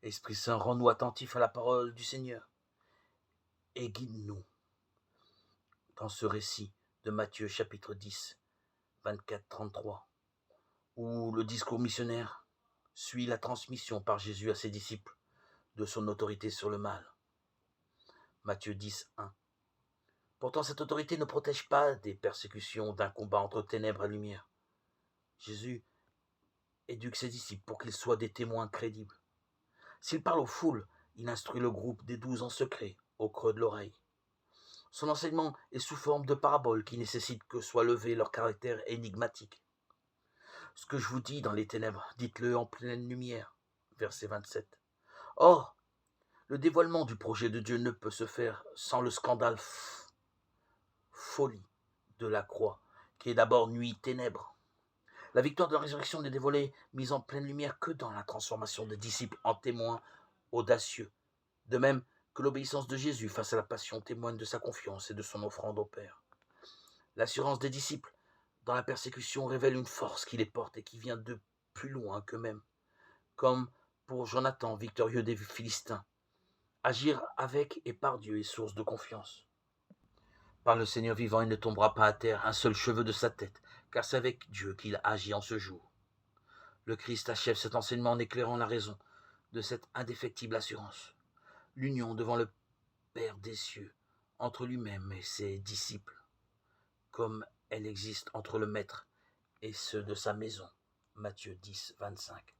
Esprit Saint, rends-nous attentifs à la parole du Seigneur et guide-nous dans ce récit de Matthieu chapitre 10, 24-33, où le discours missionnaire suit la transmission par Jésus à ses disciples de son autorité sur le mal. Matthieu 10, 1. Pourtant, cette autorité ne protège pas des persécutions, d'un combat entre ténèbres et lumière. Jésus éduque ses disciples pour qu'ils soient des témoins crédibles. S'il parle aux foules, il instruit le groupe des 12 en secret, au creux de l'oreille. Son enseignement est sous forme de paraboles qui nécessitent que soit levé leur caractère énigmatique. Ce que je vous dis dans les ténèbres, dites-le en pleine lumière. Verset 27. Or, le dévoilement du projet de Dieu ne peut se faire sans le scandale folie de la croix, qui est d'abord nuit ténèbres. La victoire de la résurrection n'est dévoilée, mise en pleine lumière que dans la transformation des disciples en témoins audacieux. De même que l'obéissance de Jésus face à la passion témoigne de sa confiance et de son offrande au Père. L'assurance des disciples dans la persécution révèle une force qui les porte et qui vient de plus loin qu'eux-mêmes, comme pour Jonathan, victorieux des Philistins. Agir avec et par Dieu est source de confiance. Par le Seigneur vivant, il ne tombera pas à terre un seul cheveu de sa tête, car c'est avec Dieu qu'il agit en ce jour. Le Christ achève cet enseignement en éclairant la raison de cette indéfectible assurance. L'union devant le Père des cieux, entre lui-même et ses disciples, comme elle existe entre le Maître et ceux de sa maison. Matthieu 10, 25.